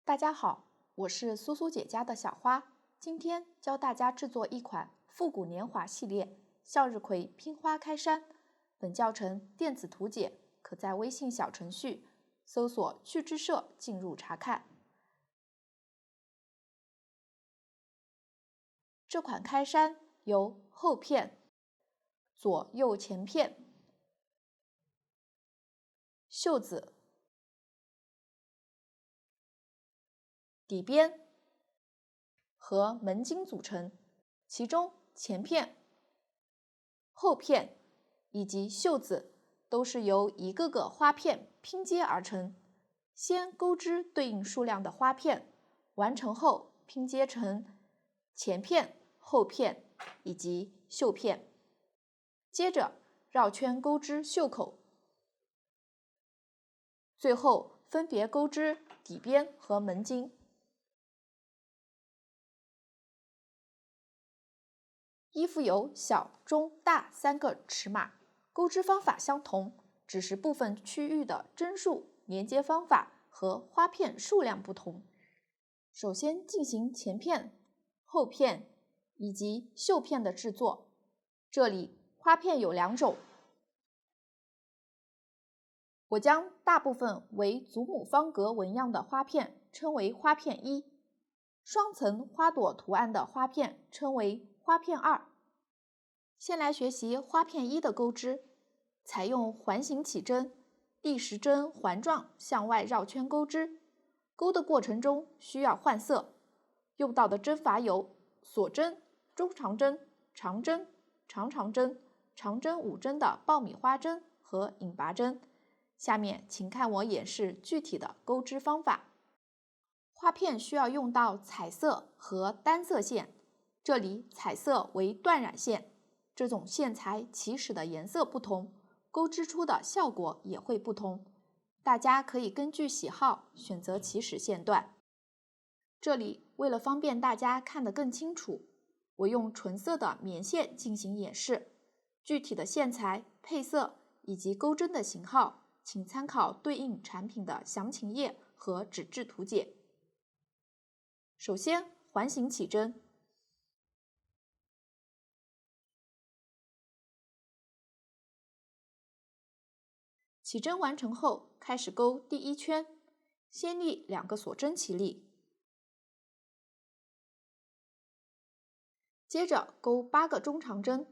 大家好，我是苏苏姐家的小花，今天教大家制作一款复古年华系列向日葵拼花开山。本教程电子图解，可在微信小程序搜索趣之社进入查看。这款开山由后片、左右前片、袖子、底边和门襟组成，其中前片、后片以及袖子都是由一个个花片拼接而成。先钩织对应数量的花片，完成后拼接成前片、后片以及袖片。接着绕圈钩织袖口，最后分别钩织底边和门襟。衣服有小、中、大3个尺码，钩织方法相同，只是部分区域的针数、连接方法和花片数量不同。首先进行前片、后片以及袖片的制作。这里花片有2种，我将大部分为祖母方格纹样的花片称为花片1，双层花朵图案的花片称为花片2。先来学习花片1的钩织，采用环形起针，第10针环状向外绕圈钩织。钩的过程中需要换色，用到的针法有锁针、中长针、长针、长长针、长针5针的爆米花针和引拔针。下面请看我演示具体的钩织方法。花片需要用到彩色和单色线，这里彩色为断染线，这种线材起始的颜色不同，钩织出的效果也会不同，大家可以根据喜好选择起始线段。这里为了方便大家看得更清楚，我用纯色的棉线进行演示，具体的线材、配色以及钩针的型号，请参考对应产品的详情页和纸质图解。首先环形起针，起针完成后，开始钩第1圈，先立2个锁针起立，接着钩8个中长针，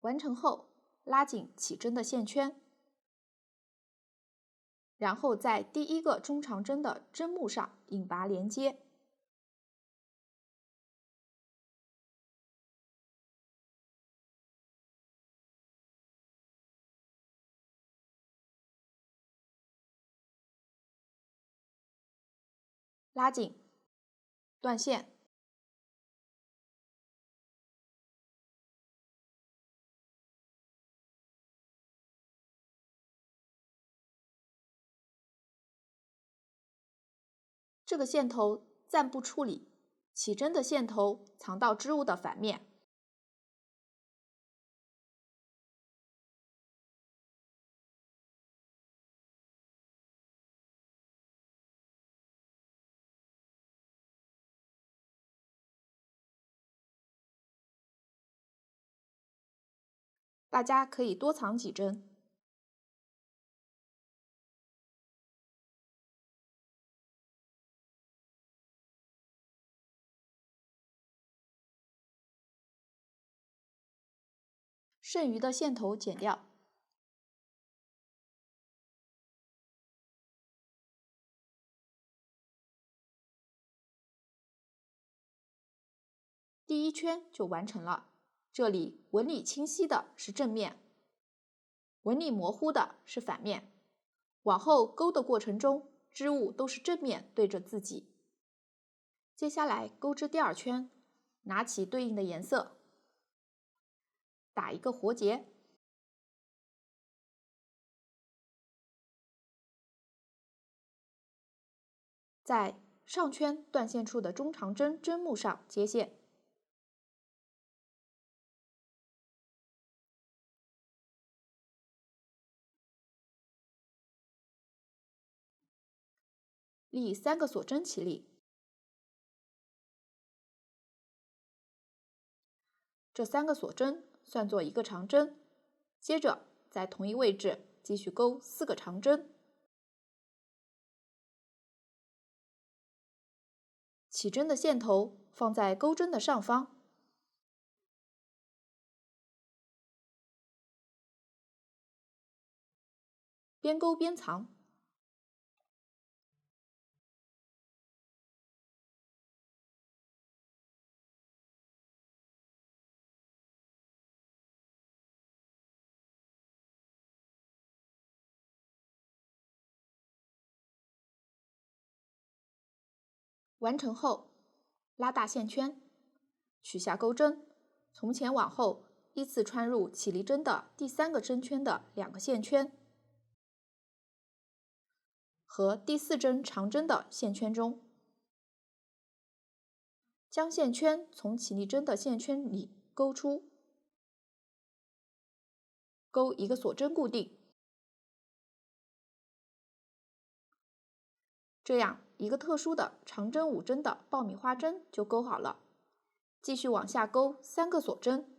完成后拉紧起针的线圈，然后在第1个中长针的针目上引拔连接，拉紧，断线，这个线头暂不处理，起针的线头藏到织物的反面。大家可以多藏几针。剩余的线头剪掉。第1圈就完成了，这里纹理清晰的是正面，纹理模糊的是反面，往后勾的过程中，织物都是正面对着自己。接下来钩织第二圈，拿起对应的颜色，打一个活结，在上圈断线处的中长针针目上接线，立3个锁针起立。这3个锁针算作一个长针，接着在同一位置继续钩4个长针。起针的线头放在钩针的上方，边钩边藏。完成后，拉大线圈，取下钩针，从前往后依次穿入起立针的第3个针圈的2个线圈和第4针长针的线圈中，将线圈从起立针的线圈里勾出，钩一个锁针固定。这样一个特殊的长针5针的爆米花针就钩好了。继续往下钩3个锁针，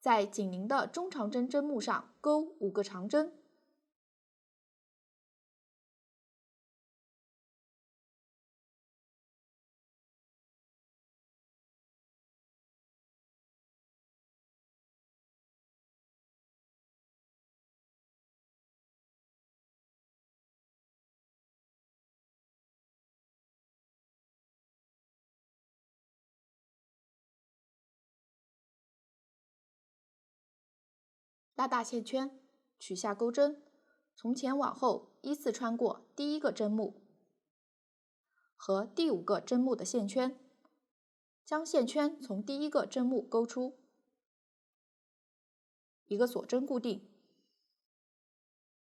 在紧邻的中长针针目上钩5个长针，拉大线圈，取下钩针，从前往后依次穿过第1个针目和第5个针目的线圈，将线圈从第1个针目勾出，一个锁针固定。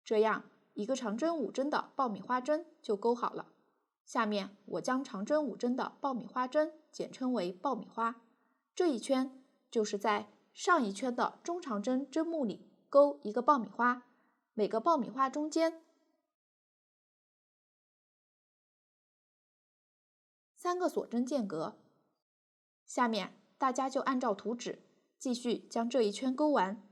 这样一个长针5针的爆米花针就钩好了。下面我将长针5针的爆米花针简称为爆米花。这一圈就是在上一圈的中长针针目里钩一个爆米花，每个爆米花中间3个锁针间隔。下面大家就按照图纸继续将这一圈钩完。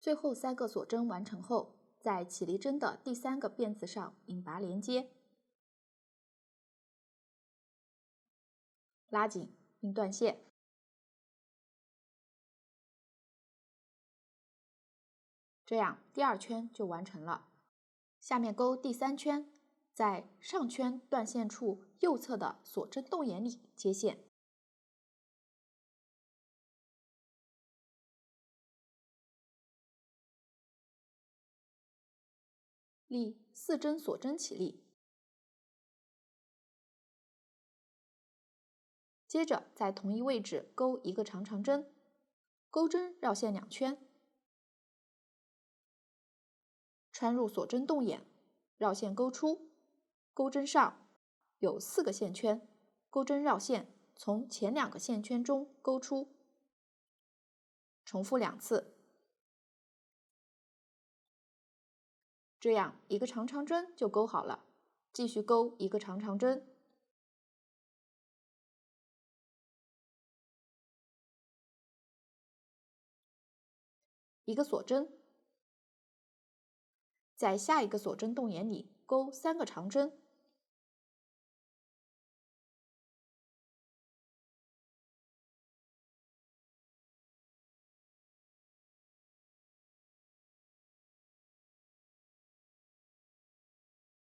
最后3个锁针完成后，在起立针的第3个辫子上引拔连接，拉紧并断线。这样第2圈就完成了。下面钩第3圈，在上圈断线处右侧的锁针洞眼里接线。立4针锁针起立，接着在同一位置钩一个长长针，钩针绕线2圈，穿入锁针洞眼，绕线钩出，钩针上有4个线圈，钩针绕线从前2个线圈中钩出，重复2次。这样一个长长针就钩好了，继续钩一个长长针。一个锁针，在下一个锁针洞眼里钩3个长针，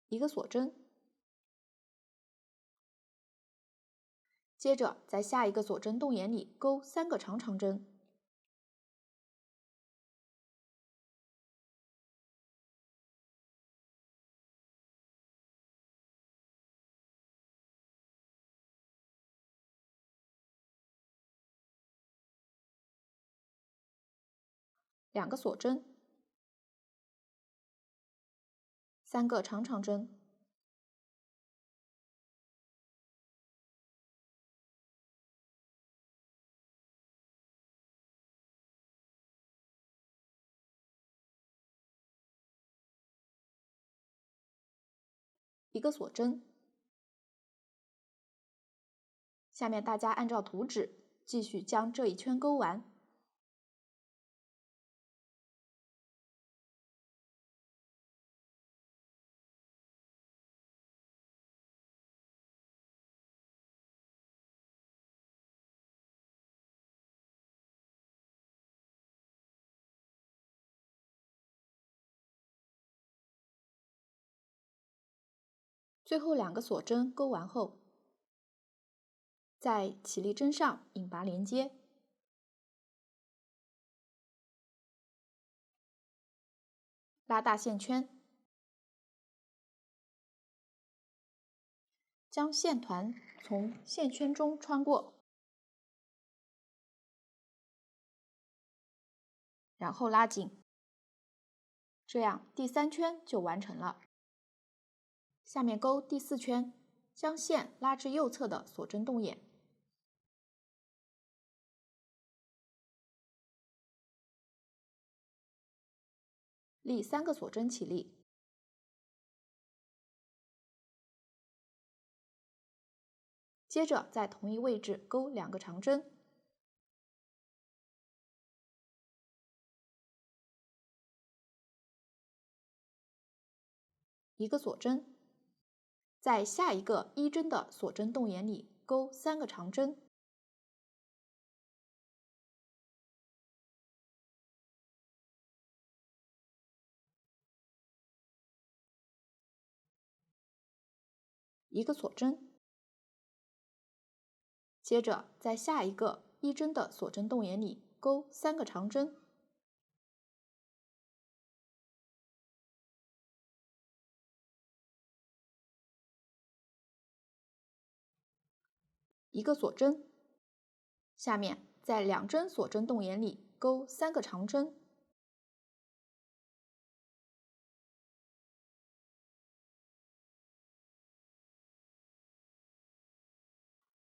一个锁针，接着在下一个锁针洞眼里钩3个长针，2个锁针，3个长针，一个锁针。下面大家按照图纸继续将这一圈钩完。最后2个锁针钩完后，在起立针上引拔连接，拉大线圈，将线团从线圈中穿过，然后拉紧，这样第3圈就完成了。下面钩第4圈，将线拉至右侧的锁针洞眼，立3个锁针起立，接着在同一位置钩2个长针，一个锁针，在下一个1针的锁针洞眼里钩3个长针，一个锁针，接着在下一个1针的锁针洞眼里钩3个长针，一个锁针，下面在2针锁针洞眼里钩3个长针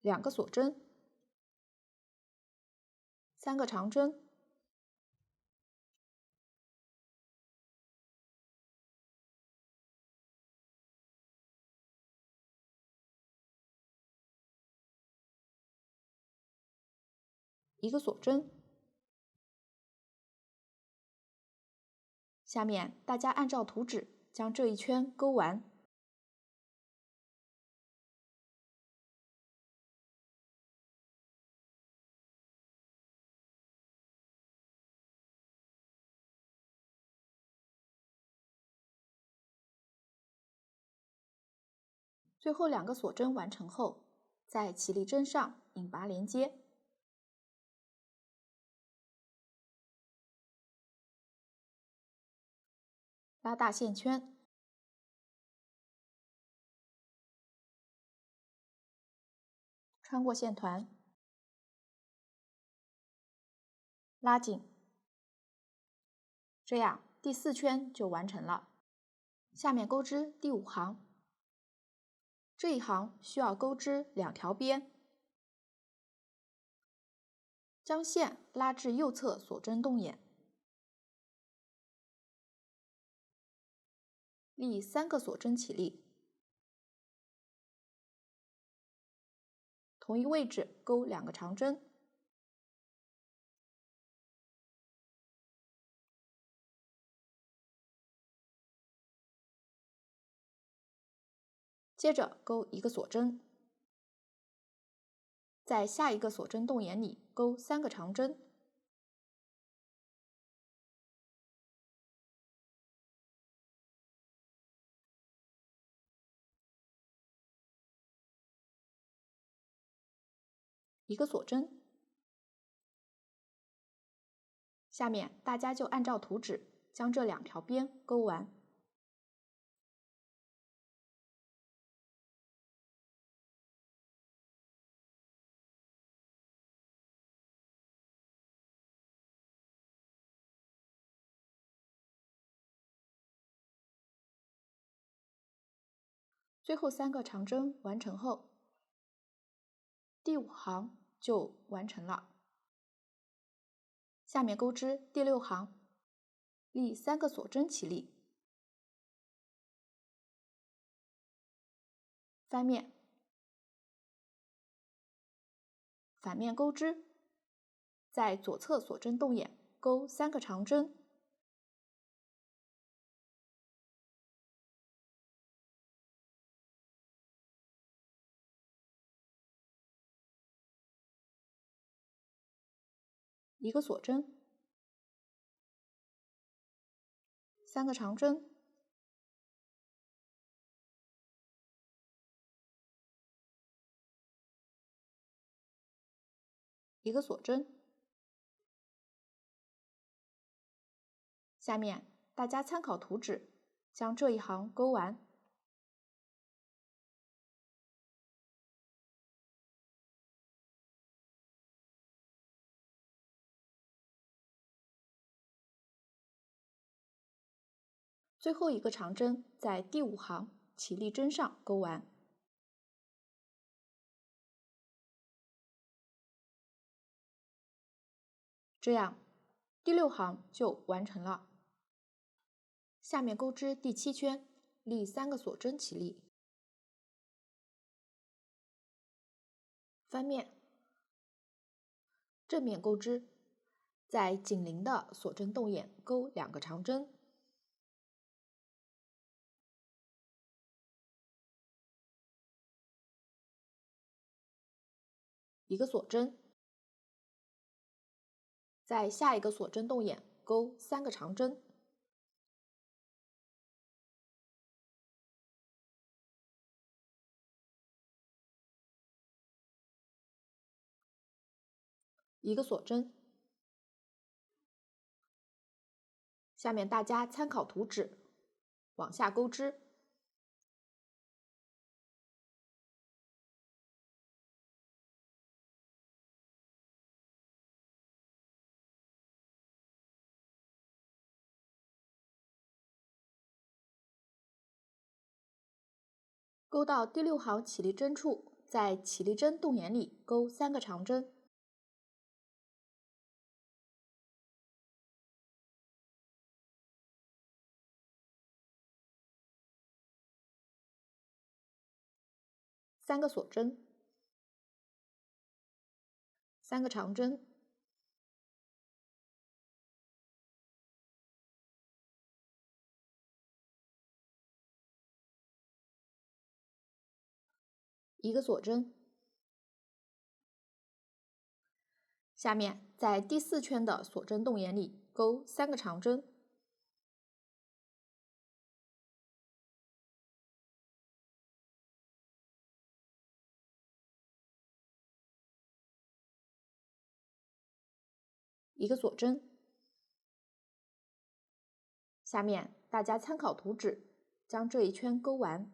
，2个锁针，3个长针，一个锁针。下面大家按照图纸将这一圈钩完。最后2个锁针完成后，在起立针上引拔连接，拉大线圈，穿过线团，拉紧，这样第4圈就完成了。下面钩织第5行，这一行需要钩织2条边，将线拉至右侧锁针洞眼，立3个锁针起立，同一位置钩2个长针，接着钩一个锁针，在下一个锁针洞眼里钩3个长针，一个锁针。下面大家就按照图纸将这2条边钩完。最后3个长针完成后，第5行就完成了。下面钩织第6行，立3个锁针起立，翻面，反面钩织，在左侧锁针洞眼钩3个长针，一个锁针，3个长针，一个锁针。下面大家参考图纸，将这一行钩完。最后一个长针在第5行起立针上钩完。这样，第6行就完成了。下面钩织第7圈，立3个锁针起立，翻面，正面钩织，在紧邻的锁针洞眼钩2个长针，一个锁针，在下一个锁针洞眼钩3个长针，一个锁针。下面大家参考图纸，往下钩织。钩到第6行起立针处，在起立针洞眼里钩3个长针，3个锁针，3个长针，一个锁针。下面在第4圈的锁针洞眼里钩3个长针，一个锁针。下面大家参考图纸，将这一圈钩完。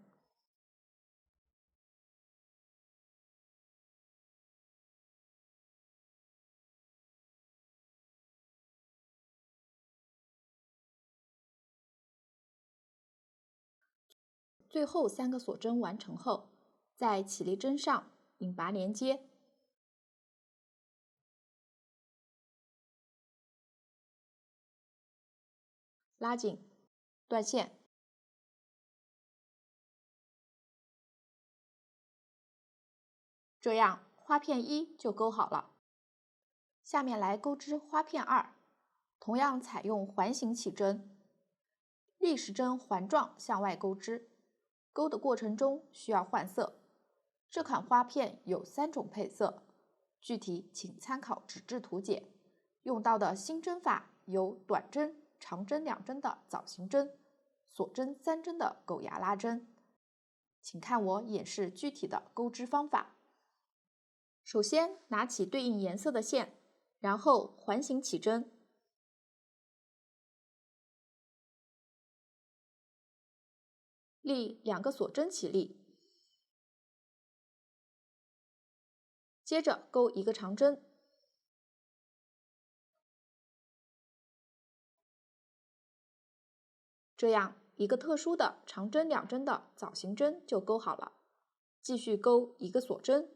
最后3个锁针完成后，在起立针上引拔连接，拉紧，断线。这样花片1就钩好了。下面来钩织花片2，同样采用环形起针，立时针环状向外钩织，钩的过程中需要换色。这款花片有3种配色，具体请参考纸质图解。用到的新针法有短针、长针2针的枣形针，锁针3针的狗牙拉针。请看我演示具体的钩织方法。首先拿起对应颜色的线，然后环形起针，立2个锁针起立，接着钩1个长针，这样一个特殊的长针2针的枣形针就钩好了。继续钩1个锁针，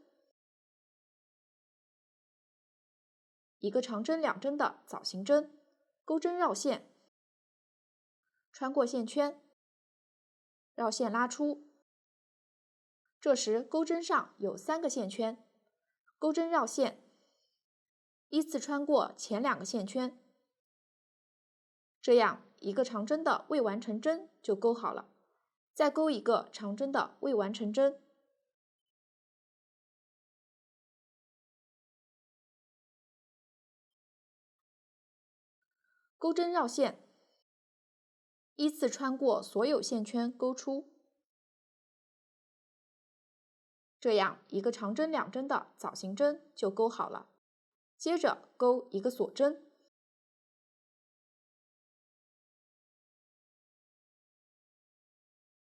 一个长针2针的枣形针，钩针绕线，穿过线圈，绕线拉出。这时钩针上有3个线圈，钩针绕线，依次穿过前2个线圈，这样一个长针的未完成针就钩好了。再钩1个长针的未完成针，钩针绕线，依次穿过所有线圈钩出，这样一个长针2针的枣形针就钩好了。接着钩1个锁针，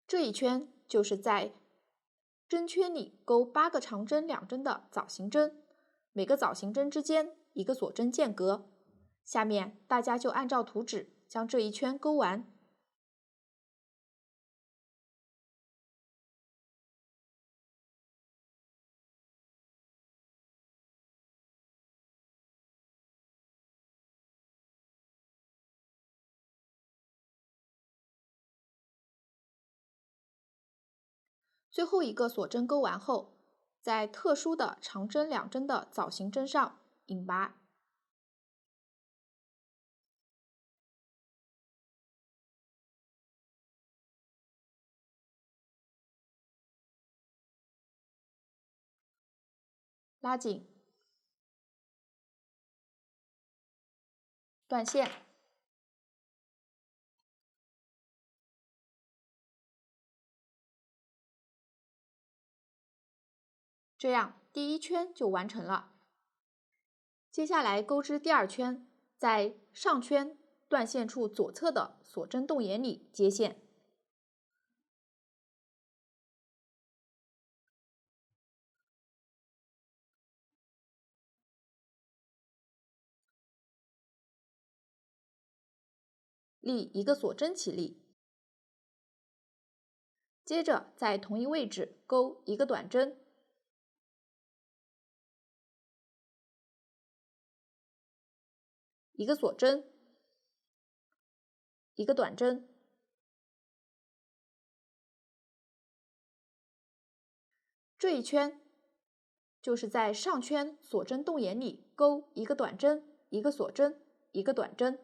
这一圈就是在针圈里钩8个长针2针的枣形针，每个枣形针之间1个锁针间隔。下面大家就按照图纸将这一圈钩完。最后一个锁针钩完后，在特殊的长针2针的枣形针上引拔，拉紧，断线。这样第1圈就完成了。接下来钩织第2圈，在上圈断线处左侧的锁针洞眼里接线，立1个锁针起立，接着在同一位置钩1个短针，1个锁针，1个短针，这一圈就是在上圈锁针洞眼里钩1个短针，1个锁针，1个短针。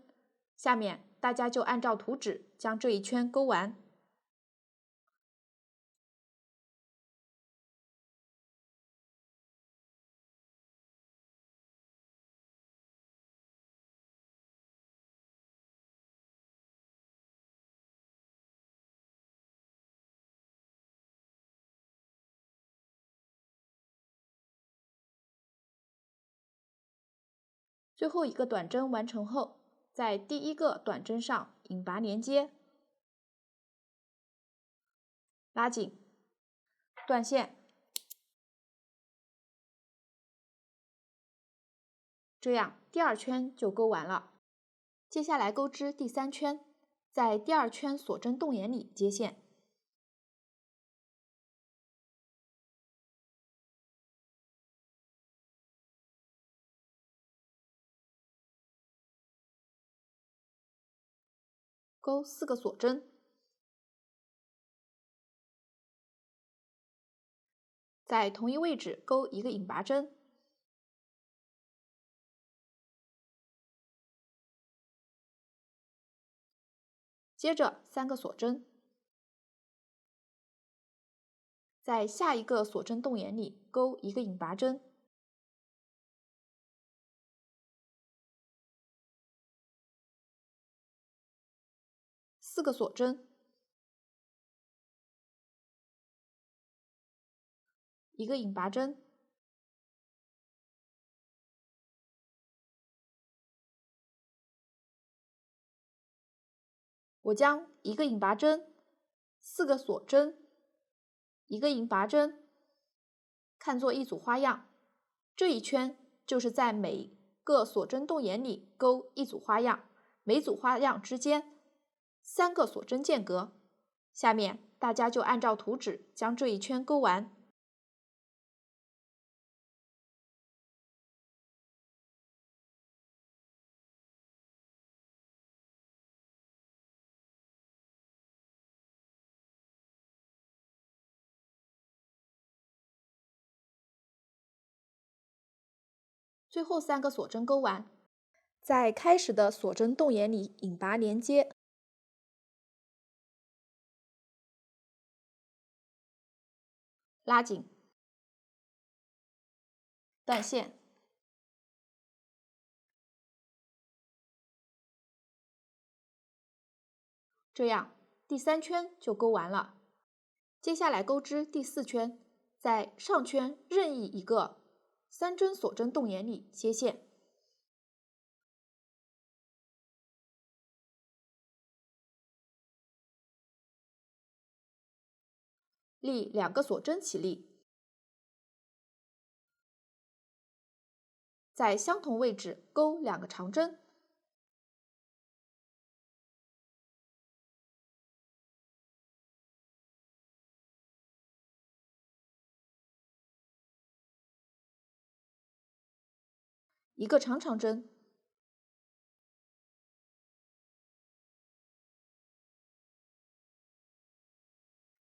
下面大家就按照图纸将这一圈钩完。最后一个短针完成后，在第1个短针上引拔连接，拉紧，断线，这样第2圈就钩完了。接下来钩织第3圈，在第2圈锁针洞眼里接线，钩4个锁针，在同一位置钩1个引拔针，接着3个锁针，在下一个锁针动眼里钩一个引拔针，4个锁针，一个引拔针，我将一个引拔针、4个锁针、一个引拔针看作一组花样，这一圈就是在每个锁针动眼里钩一组花样，每组花样之间3个锁针间隔。下面大家就按照图纸将这一圈钩完。最后3个锁针钩完，在开始的锁针动眼里引拔连接，拉紧，断线，这样第3圈就钩完了。接下来钩织第4圈，在上圈任意一个3针锁针动眼里接线，立2个锁针起立，在相同位置钩2个长针，一个长长针，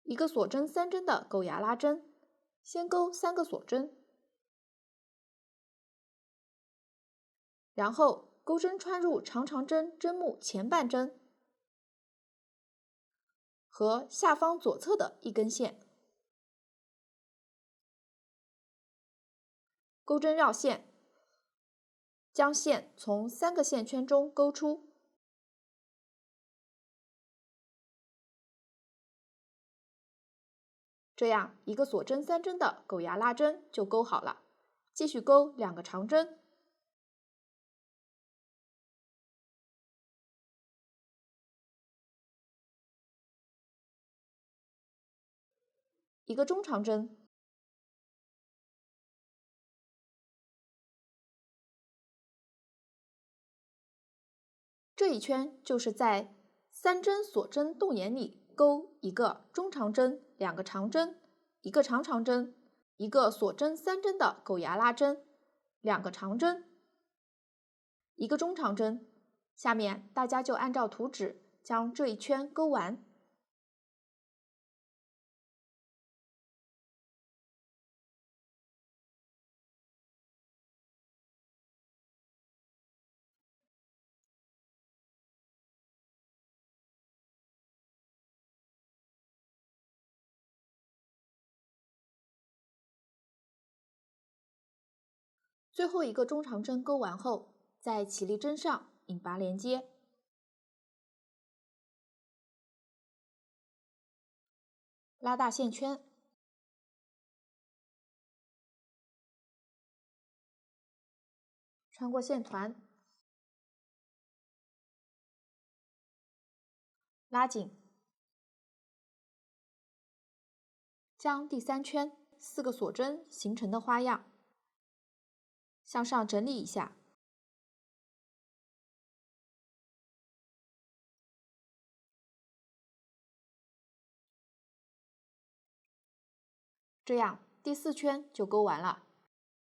一个锁针3针的钩牙拉针，先钩3个锁针，然后钩针穿入长长针针目前半针和下方左侧的一根线，钩针绕线，将线从3个线圈中勾出，这样一个锁针3针的钩牙拉针就钩好了。继续钩2个长针，一个中长针，这一圈就是在3针锁针动眼里钩一个中长针、2个长针、一个长长针、一个锁针3针的钩牙拉针、2个长针、一个中长针。下面大家就按照图纸将这一圈钩完。最后一个中长针钩完后，在起立针上引拔连接，拉大线圈，穿过线团，拉紧，将第3圈4个锁针形成的花样向上整理一下，这样第4圈就钩完了。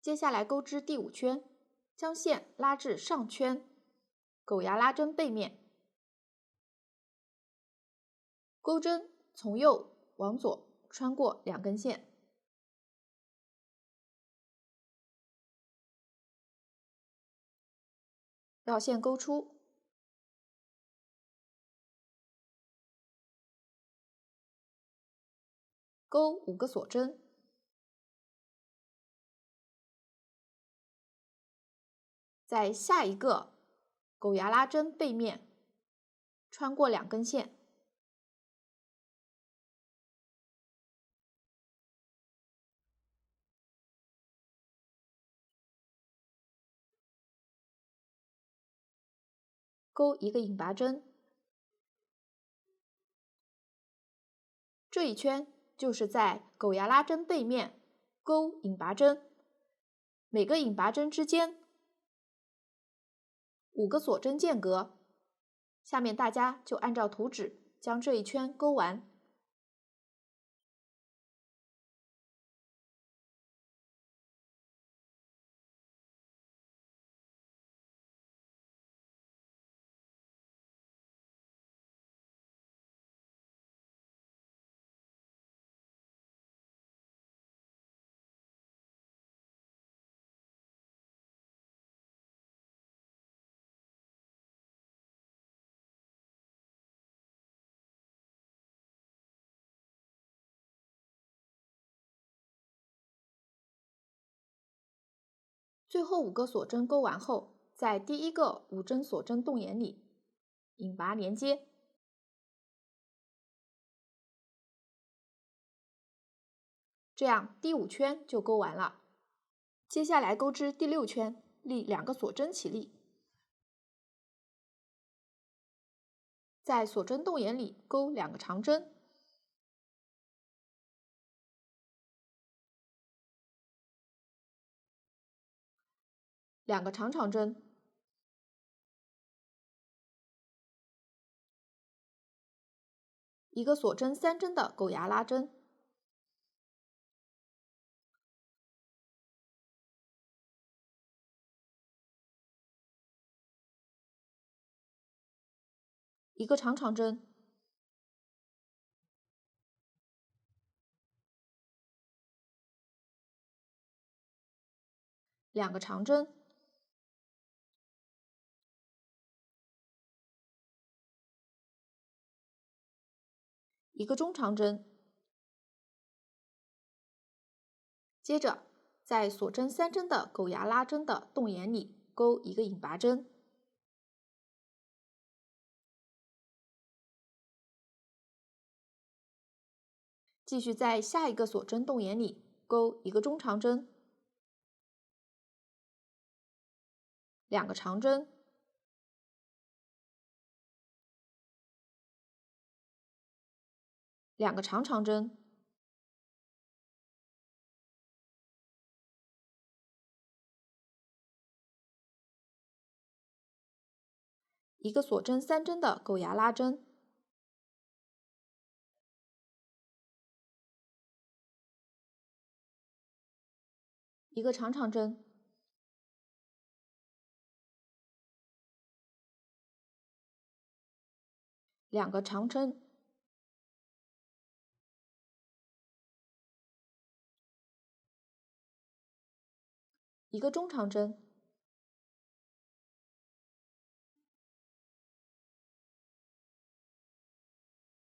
接下来钩织第5圈，将线拉至上圈，钩牙拉针背面，钩针从右往左穿过2根线，绕线钩出，钩5个锁针，在下一个狗牙拉针背面穿过2根线，钩1个引拔针，这一圈就是在狗牙拉针背面钩引拔针，每个引拔针之间5个锁针间隔。下面大家就按照图纸将这一圈钩完。最后5个锁针钩完后，在第一个5针锁针洞眼里引拔连接，这样第5圈就钩完了。接下来钩织第6圈，立2个锁针起立，在锁针洞眼里钩2个长针，2个长长针，一个锁针3针的狗牙拉针，一个长长针，2个长针，一个中长针。接着，在锁针3针的狗牙拉针的洞眼里钩1个引拔针，继续在下一个锁针洞眼里钩1个中长针， 2个长针，两个长长针，一个锁针3针的狗牙拉针，一个长长针，两个长针，一个中长针，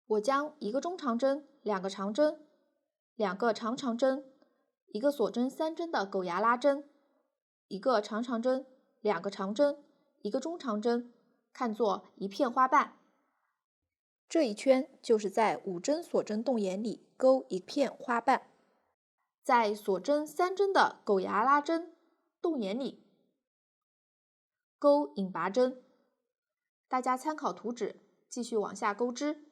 我将一个中长针、两个长针、两个长长针、一个锁针3针的狗牙拉针、一个长长针、两个长针、一个中长针看作一片花瓣。这一圈就是在5针锁针洞眼里钩一片花瓣，在锁针3针的狗牙拉针洞眼里钩引拔针。大家参考图纸继续往下钩织。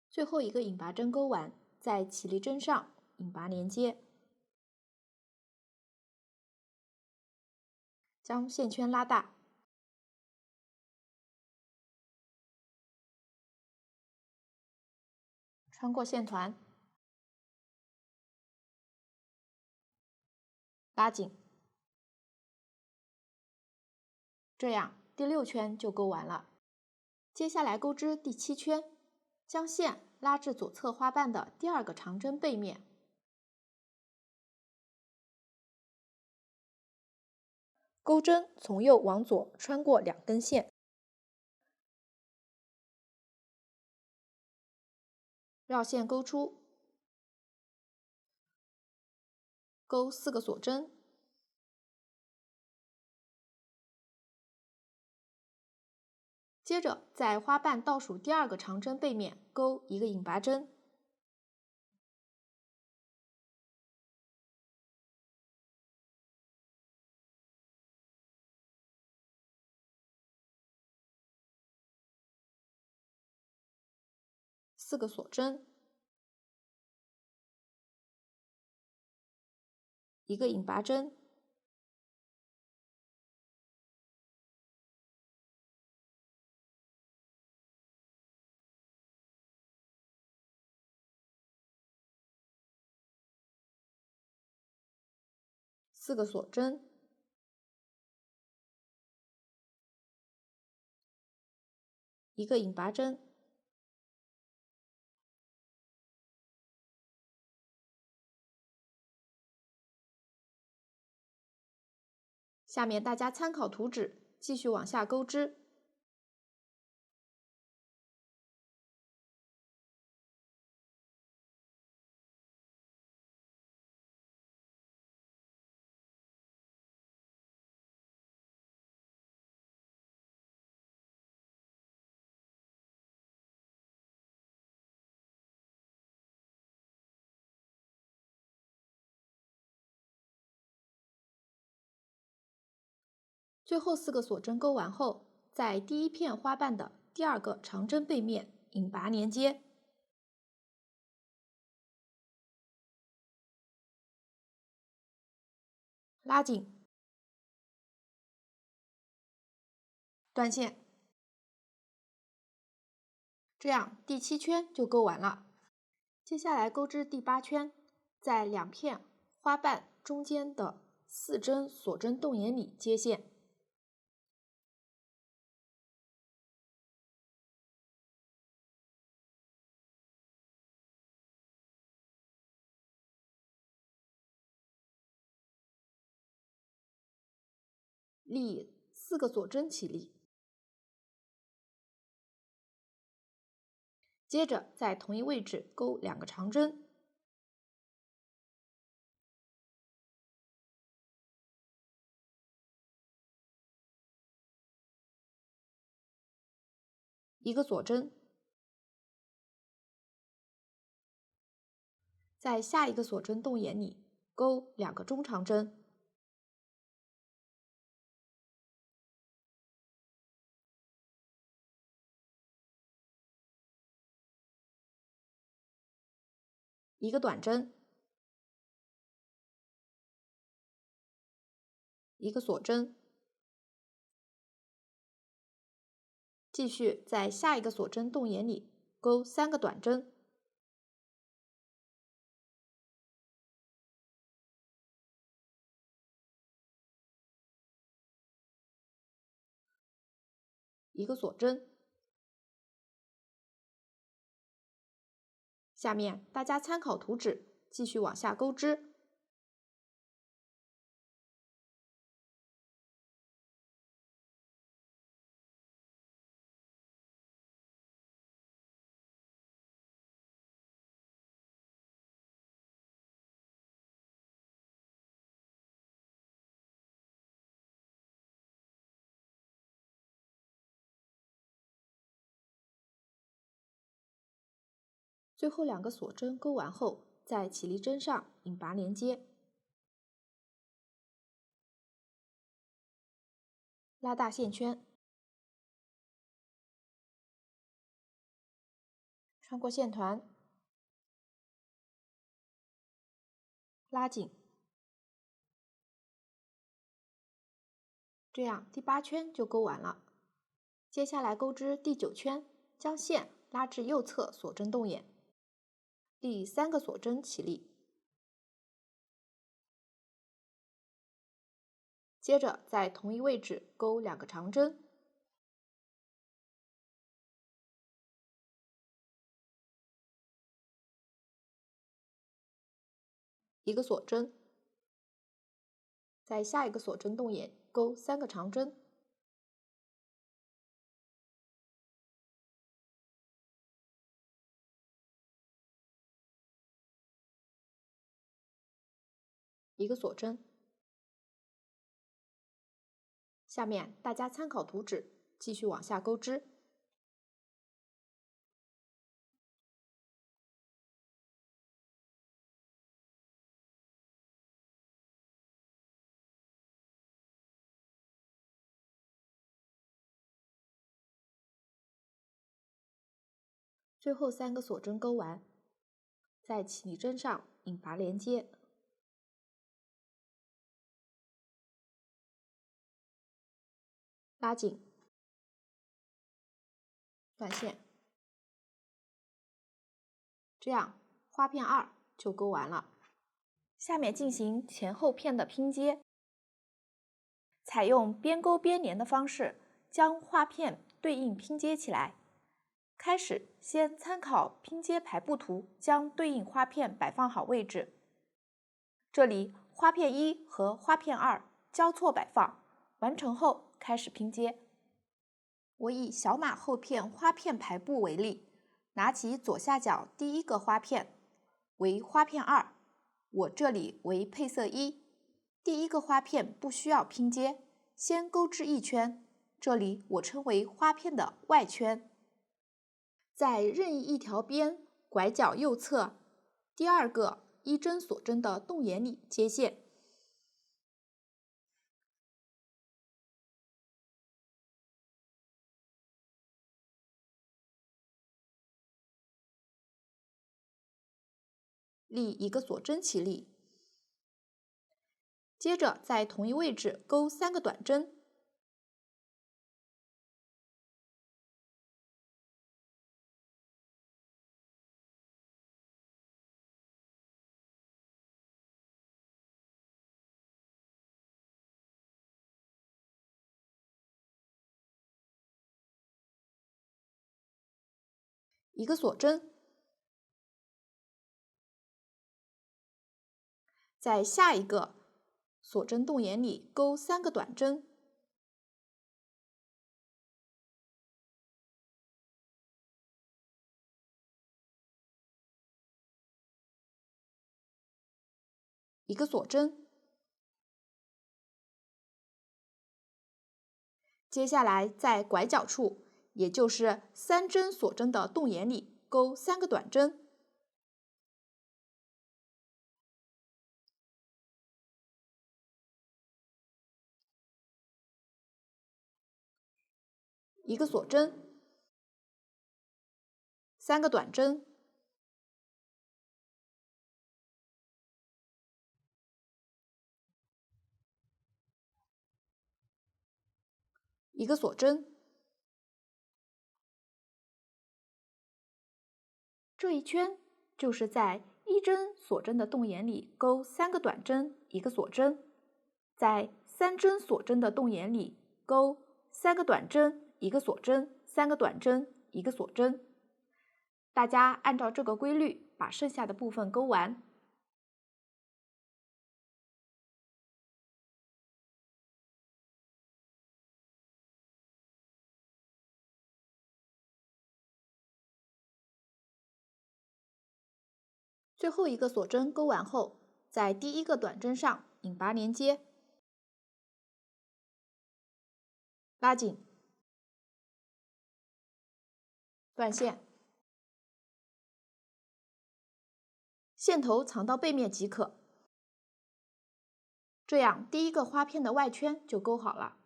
最后一个引拔针钩完，在起立针上引拔连接，将线圈拉大，穿过线团，拉紧，这样第6圈就勾完了。接下来钩织第7圈，将线拉至左侧花瓣的第2个长针背面，钩针从右往左穿过2根线，绕线钩出，钩4个锁针，接着在花瓣倒数第2个长针背面钩1个引拔针，4个锁针，1个引拔针，4个锁针，1个引拔针，下面大家参考图纸，继续往下钩织。最后4个锁针钩完后，在第1片花瓣的第2个长针背面引拔连接，拉紧，断线，这样第7圈就钩完了。接下来钩织第8圈，在2片花瓣中间的4针锁针洞眼里接线，立4个锁针起立，接着在同一位置钩2个长针，1个锁针，在下一个锁针洞眼里钩2个中长针，1个短针，1个锁针，继续在下一个锁针洞眼里钩3个短针，1个锁针。下面大家参考图纸，继续往下钩织。最后2个锁针钩完后，在起立针上引拔连接，拉大线圈，穿过线团，拉紧，这样第8圈就钩完了。接下来钩织第9圈，将线拉至右侧锁针洞眼，立3个锁针起立，接着在同一位置钩2个长针，一个锁针，在下一个锁针洞眼钩3个长针，一个锁针。下面大家参考图纸，继续往下钩织。最后3个锁针钩完，在起立针上引拔连接，拉紧，断线，这样花片2就钩完了。下面进行前后片的拼接，采用边钩边连的方式，将花片对应拼接起来。开始先参考拼接排布图，将对应花片摆放好位置。这里花片1和花片2交错摆放，完成后开始拼接。我以小码厚片花片排布为例，拿起左下角第一个花片为花片2，我这里为配色1。第一个花片不需要拼接，先钩织一圈，这里我称为花片的外圈。在任意一条边拐角右侧第2个1针锁针的洞眼里接线，立一个锁针起立，接着在同一位置钩3个短针，一个锁针，在下一个锁针洞眼里钩3个短针，一个锁针。接下来在拐角处，也就是3针锁针的洞眼里钩3个短针，一个锁针，3个短针，一个锁针。这一圈就是在1针锁针的洞眼里钩3个短针，一个锁针，在3针锁针的洞眼里钩3个短针，一个锁针，3个短针，一个锁针。大家按照这个规律把剩下的部分钩完。最后一个锁针钩完后，在第一个短针上引拔连接，拉紧，断线，线头藏到背面即可。这样第一个花片的外圈就钩好了。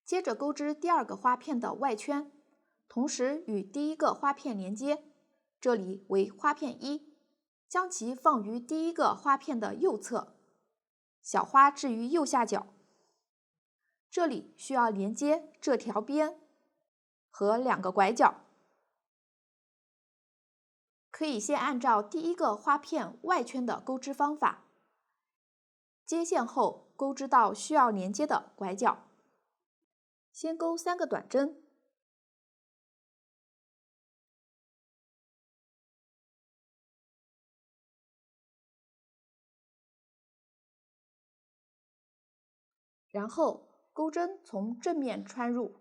接着钩织第2个花片的外圈，同时与第一个花片连接，这里为花片1，将其放于第一个花片的右侧，小花置于右下角。这里需要连接这条边和2个拐角，可以先按照第一个花片外圈的钩织方法，接线后钩织到需要连接的拐角，先钩3个短针，然后钩针从正面穿入，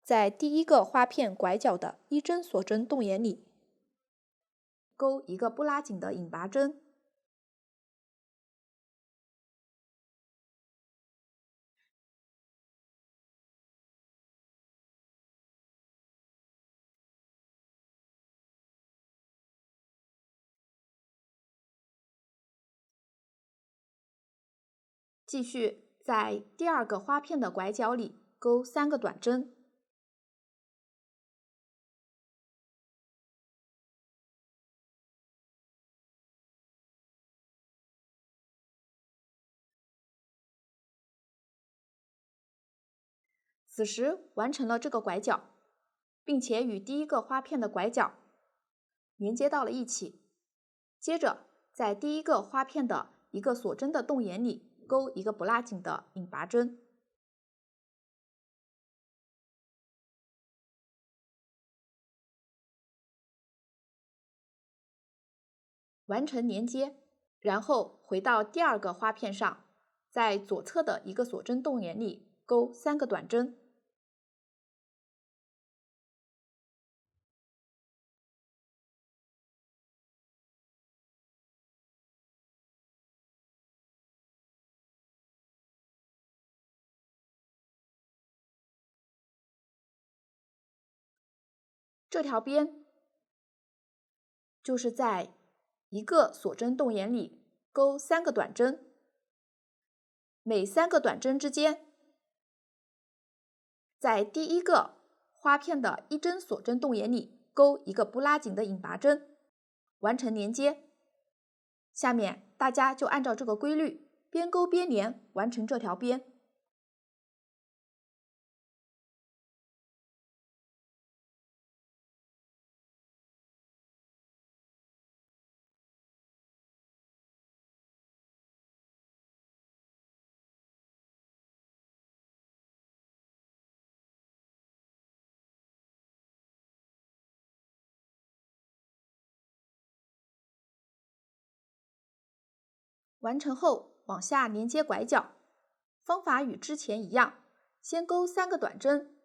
在第一个花片拐角的1针锁针洞眼里钩一个不拉紧的引拔针，继续在第2个花片的拐角里钩3个短针，此时完成了这个拐角，并且与第1个花片的拐角连接到了一起。接着在第1个花片的一个锁针的洞眼里钩一个不拉紧的引拔针，完成连接。然后回到第2个花片上，在左侧的一个锁针洞眼里钩3个短针，这条边就是在一个锁针洞眼里钩3个短针，每3个短针之间在第1个花片的1针锁针洞眼里钩一个不拉紧的引拔针，完成连接。下面大家就按照这个规律边钩边连完成这条边。完成后往下连接拐角，方法与之前一样，先钩3个短针，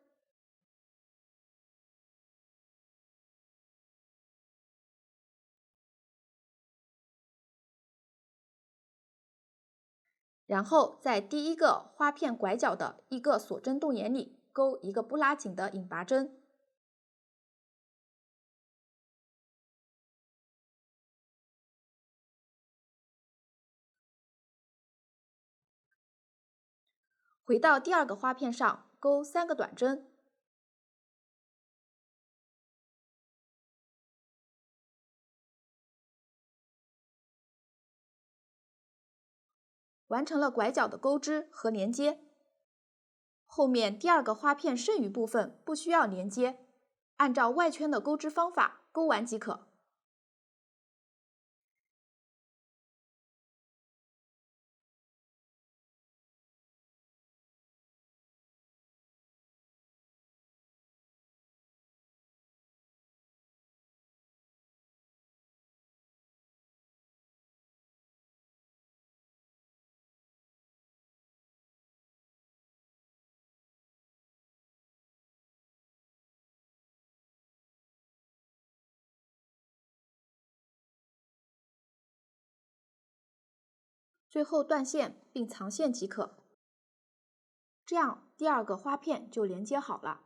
然后在第1个花片拐角的一个锁针洞眼里钩一个不拉紧的引拔针，回到第2个花片上钩3个短针，完成了拐角的钩织和连接。后面第2个花片剩余部分不需要连接，按照外圈的钩织方法钩完即可。最后断线并藏线即可，这样第2个花片就连接好了。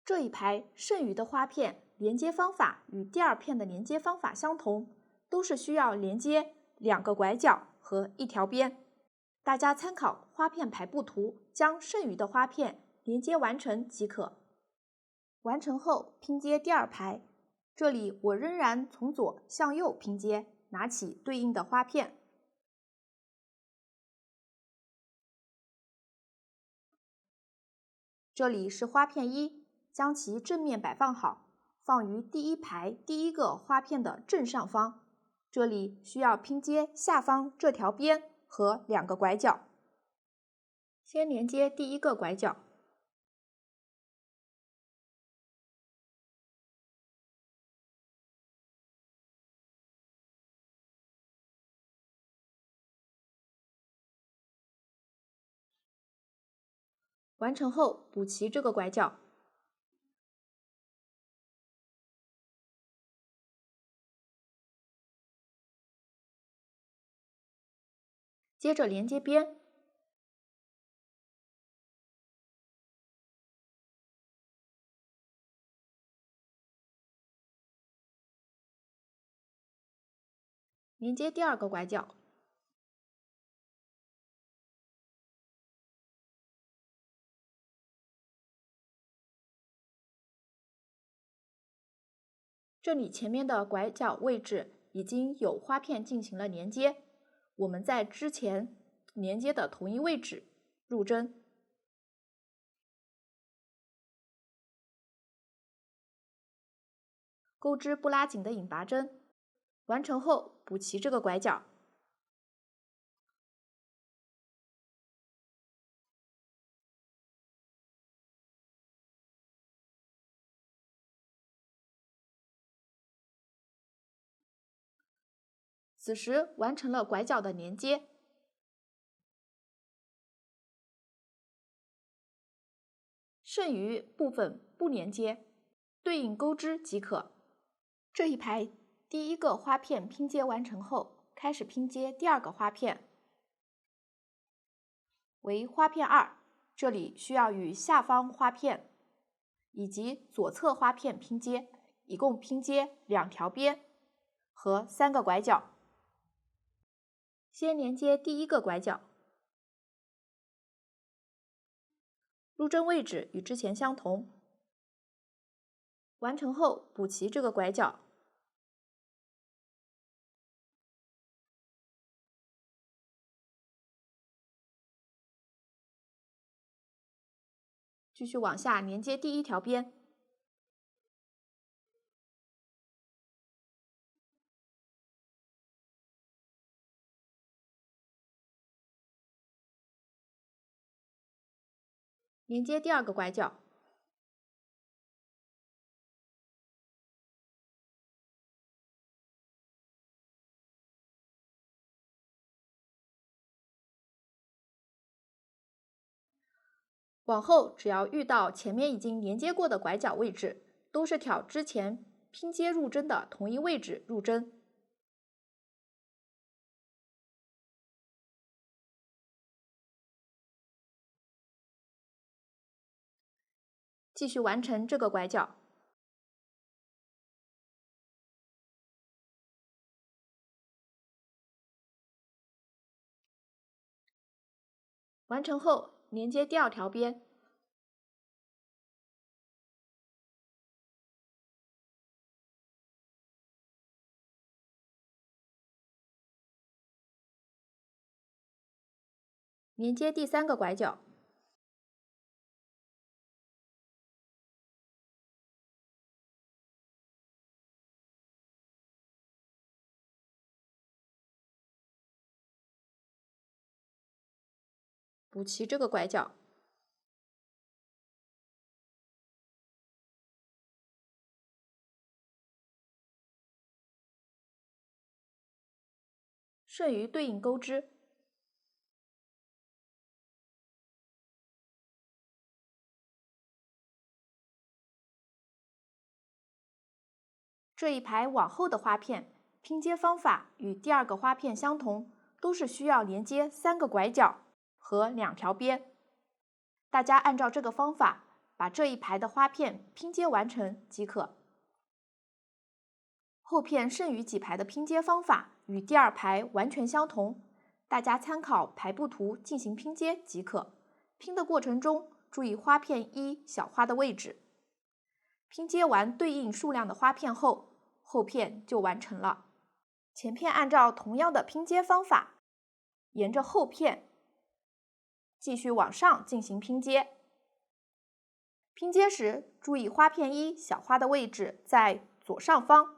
这一排剩余的花片连接方法与第2片的连接方法相同，都是需要连接2个拐角和1条边。大家参考花片排布图，将剩余的花片连接完成即可。完成后拼接第2排，这里我仍然从左向右拼接，拿起对应的花片。这里是花片一，将其正面摆放好，放于第一排第一个花片的正上方。这里需要拼接下方这条边和2个拐角。先连接第一个拐角，完成后补齐这个拐角。接着连接边，连接第2个拐角，这里前面的拐角位置已经有花片进行了连接，我们在之前连接的同一位置入针，钩织不拉紧的引拔针。完成后补齐这个拐角，此时完成了拐角的连接。剩余部分不连接，对应钩织即可。这一排第一个花片拼接完成后，开始拼接第2个花片，为花片2。这里需要与下方花片以及左侧花片拼接，一共拼接2条边和3个拐角。先连接第一个拐角，入针位置与之前相同。完成后补齐这个拐角，继续往下连接第1条边，连接第2个拐角，往后只要遇到前面已经连接过的拐角位置，都是挑之前拼接入针的同一位置入针。继续完成这个拐角。完成后连接第2条边，连接第3个拐角，补齐这个拐角。剩余对应钩织。这一排往后的花片拼接方法与第2个花片相同，都是需要连接3个拐角和2条边。大家按照这个方法把这一排的花片拼接完成即可。后片剩余几排的拼接方法与第2排完全相同，大家参考排布图进行拼接即可。拼的过程中注意花片1小花的位置。拼接完对应数量的花片后，后片就完成了。前片按照同样的拼接方法，沿着后片继续往上进行拼接。拼接时注意花片一小花的位置在左上方，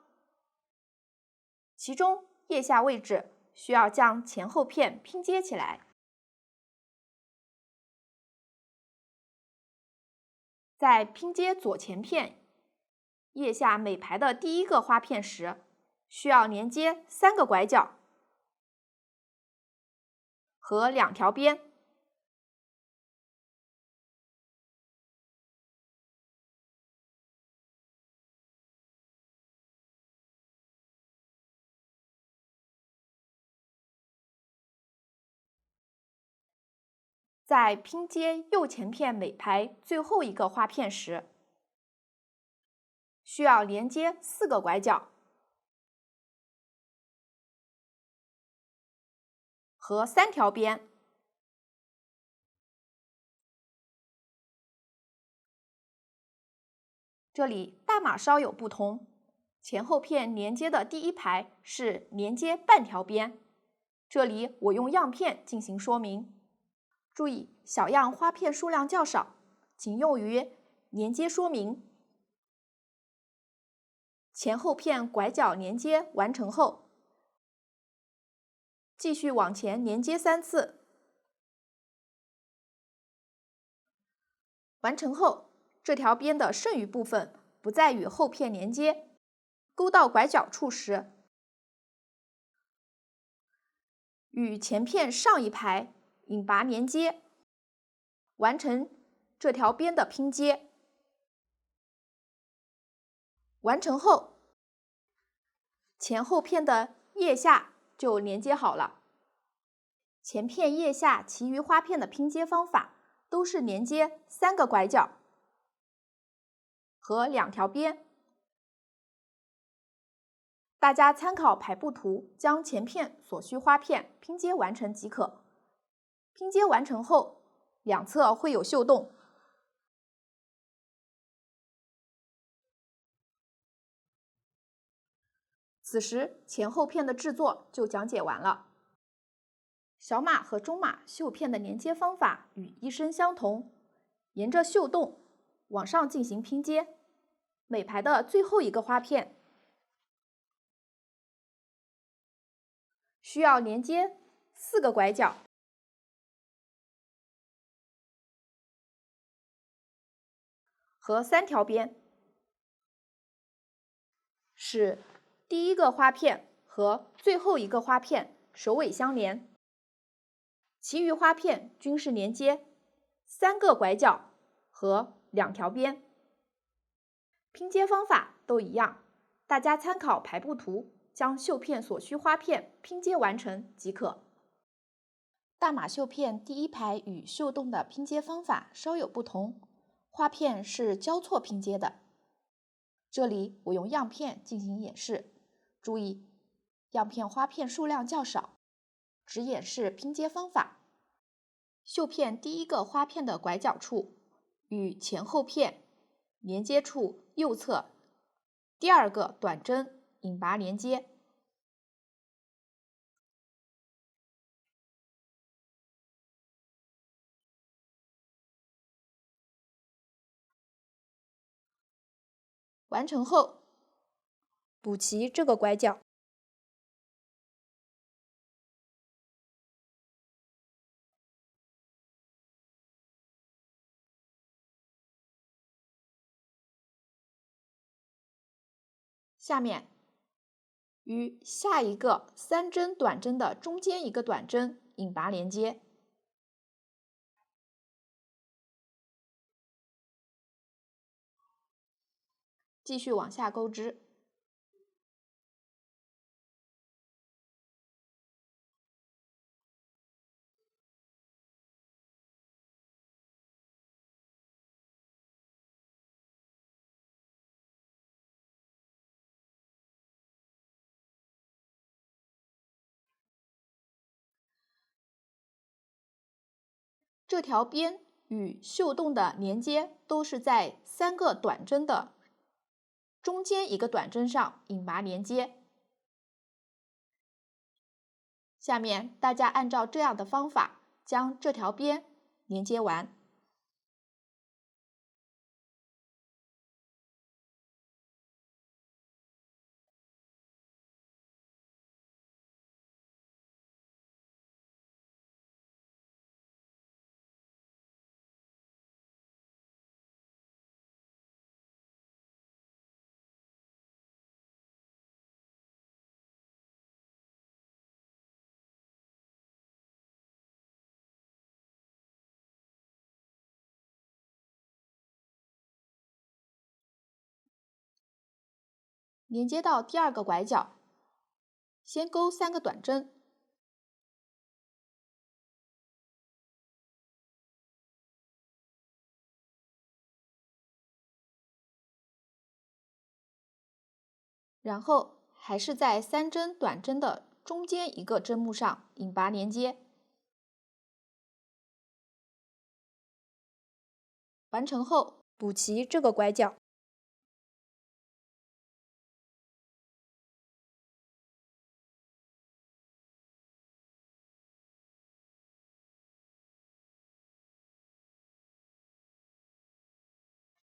其中腋下位置需要将前后片拼接起来。在拼接左前片腋下每排的第一个花片时，需要连接3个拐角和2条边。在拼接右前片每排最后一个花片时，需要连接4个拐角和3条边。这里大码稍有不同，前后片连接的第一排是连接半条边，这里我用样片进行说明。注意，小样花片数量较少，仅用于连接说明。前后片拐角连接完成后，继续往前连接3次。完成后，这条边的剩余部分不再与后片连接，勾到拐角处时，与前片上一排引拔连接，完成这条边的拼接。完成后，前后片的腋下就连接好了。前片腋下其余花片的拼接方法都是连接3个拐角和2条边。大家参考排布图，将前片所需花片拼接完成即可。拼接完成后，两侧会有绣洞。此时前后片的制作就讲解完了。小码和中码绣片的连接方法与衣身相同，沿着绣洞往上进行拼接。每排的最后一个花片需要连接4个拐角和3条边，使第一个花片和最后一个花片首尾相连。其余花片均是连接3个拐角和2条边。拼接方法都一样，大家参考排布图，将绣片所需花片拼接完成即可。大码绣片第一排与绣洞的拼接方法稍有不同，花片是交错拼接的。这里我用样片进行演示，注意样片花片数量较少，只演示拼接方法。绣片第一个花片的拐角处与前后片连接处右侧第2个短针引拔连接。完成后，补齐这个拐角。下面与下一个3针短针的中间一个短针引拔连接。继续往下钩织。这条边与绣洞的连接都是在3个短针的中间一个短针上引拔连接。下面大家按照这样的方法将这条边连接完。连接到第2个拐角，先钩3个短针，然后还是在3针短针的中间一个针目上引拔连接。完成后，补齐这个拐角。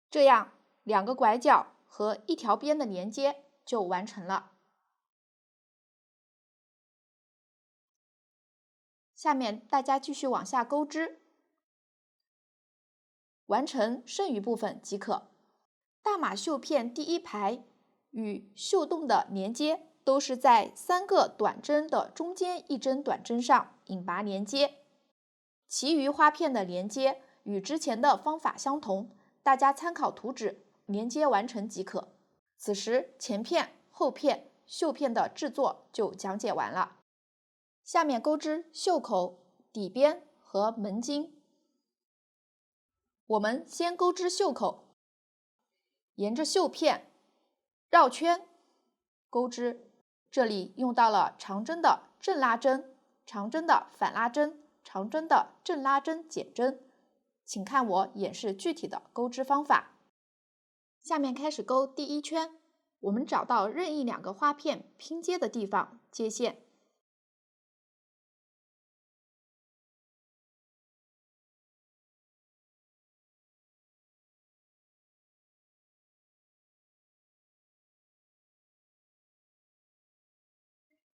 这样2个拐角和1条边的连接就完成了。下面大家继续往下钩织，完成剩余部分即可。大码绣片第1排与绣洞的连接都是在3个短针的中间1针短针上引拔连接，其余花片的连接与之前的方法相同，大家参考图纸连接完成即可。此时前片、后片、绣片的制作就讲解完了。下面钩织袖口、底边和门襟。我们先钩织袖口，沿着绣片绕圈钩织，这里用到了长针的正拉针、长针的反拉针、长针的正拉针减针，请看我演示具体的钩织方法。下面开始钩第1圈，我们找到任意2个花片拼接的地方接线。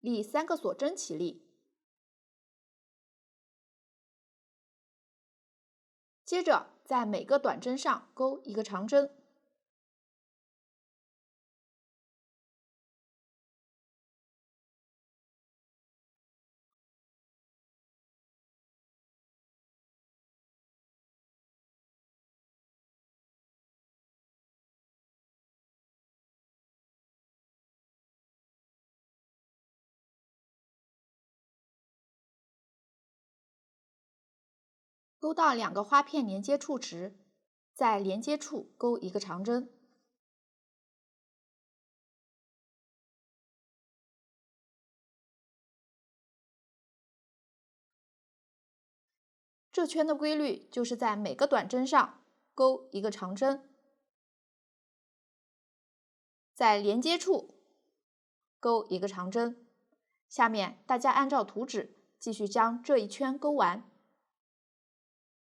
立3个锁针起立，接着在每个短针上钩1个长针。钩到2个花片连接处时，在连接处钩1个长针。这圈的规律就是在每个短针上钩1个长针，在连接处钩1个长针。下面大家按照图纸继续将这一圈钩完。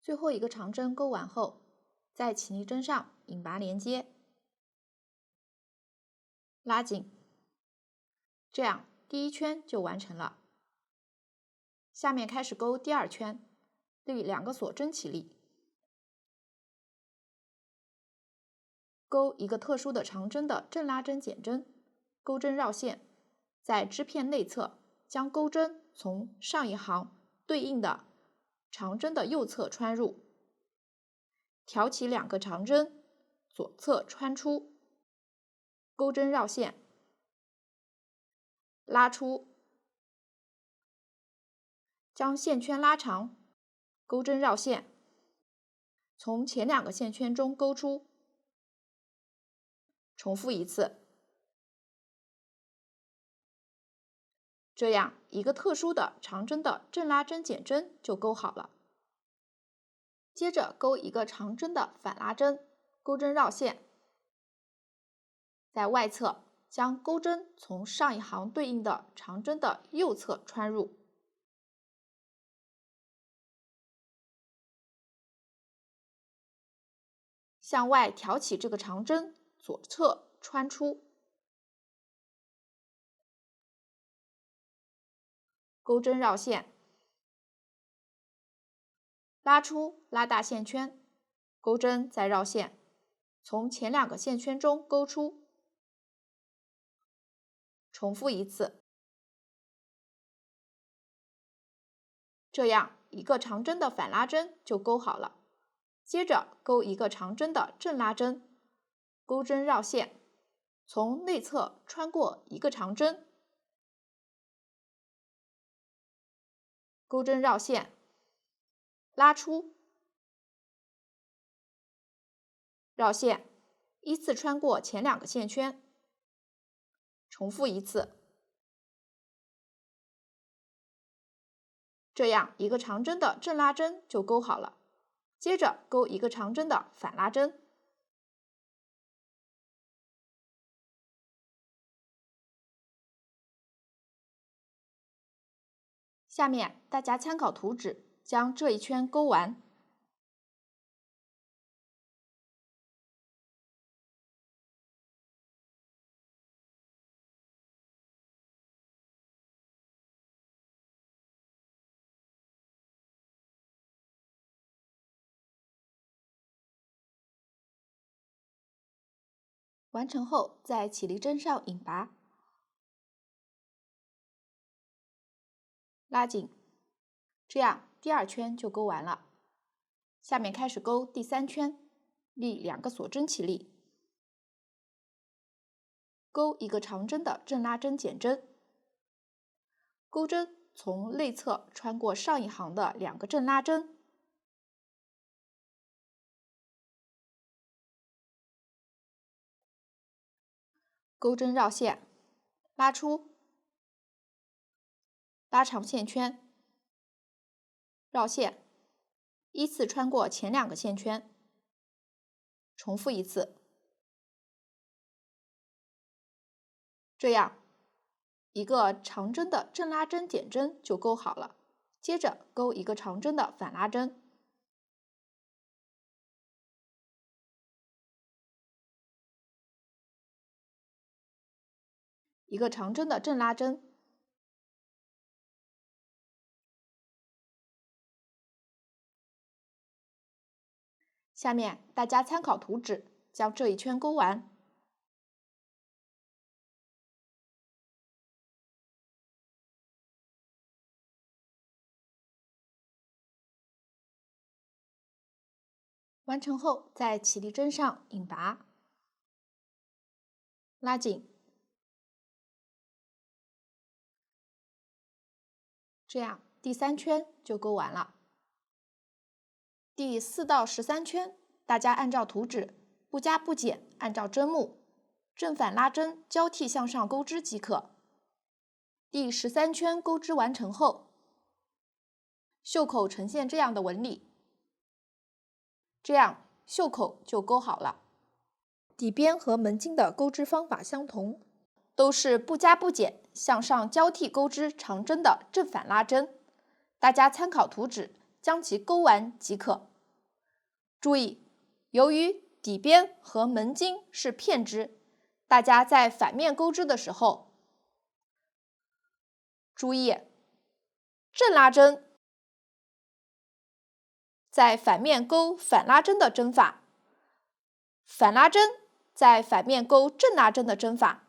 最后1个长针钩完后，在起立针上引拔连接，拉紧，这样第1圈就完成了。下面开始钩第2圈，立2个锁针起立，钩1个特殊的长针的正拉针减针，钩针绕线，在织片内侧将钩针从上一行对应的长针的右侧穿入，挑起2个长针，左侧穿出，钩针绕线，拉出，将线圈拉长，钩针绕线，从前2个线圈中钩出，重复1次。这样1个特殊的长针的正拉针减针就钩好了。接着钩1个长针的反拉针，钩针绕线，在外侧将钩针从上一行对应的长针的右侧穿入，向外挑起这个长针，左侧穿出，钩针绕线，拉出，拉大线圈，钩针再绕线，从前2个线圈中钩出，重复1次。这样1个长针的反拉针就钩好了。接着钩1个长针的正拉针，钩针绕线，从内侧穿过一个长针，钩针绕线，拉出，绕线，依次穿过前2个线圈，重复1次。这样一个长针的正拉针就钩好了。接着钩一个长针的反拉针。下面大家参考图纸，将这一圈钩完。完成后，在起立针上引拔，拉紧，这样第2圈就钩完了。下面开始钩第3圈，立2个锁针起立，钩一个长针的正拉针减针，钩针从内侧穿过上一行的2个正拉针，钩针绕线，拉出，拉长线圈，绕线，依次穿过前2个线圈，重复1次。这样一个长针的正拉针减针就钩好了。接着钩一个长针的反拉针，一个长针的正拉针，下面大家参考图纸，将这一圈钩完。完成后，在起立针上引拔，拉紧，这样第3圈就钩完了。第4到13圈，大家按照图纸不加不减，按照针目正反拉针交替向上钩织即可。第13圈钩织完成后，袖口呈现这样的纹理，这样袖口就钩好了。底边和门襟的钩织方法相同，都是不加不减向上交替钩织长针的正反拉针，大家参考图纸将其钩完即可。注意，由于底边和门襟是片织，大家在反面钩织的时候，注意正拉针在反面钩反拉针的针法，反拉针在反面钩正拉针的针法。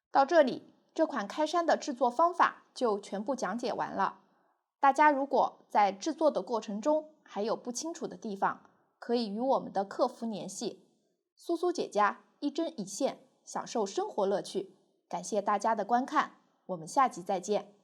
到这里，这款开衫的制作方法就全部讲解完了。大家如果在制作的过程中还有不清楚的地方，可以与我们的客服联系。苏苏姐家一针一线，享受生活乐趣。感谢大家的观看，我们下集再见。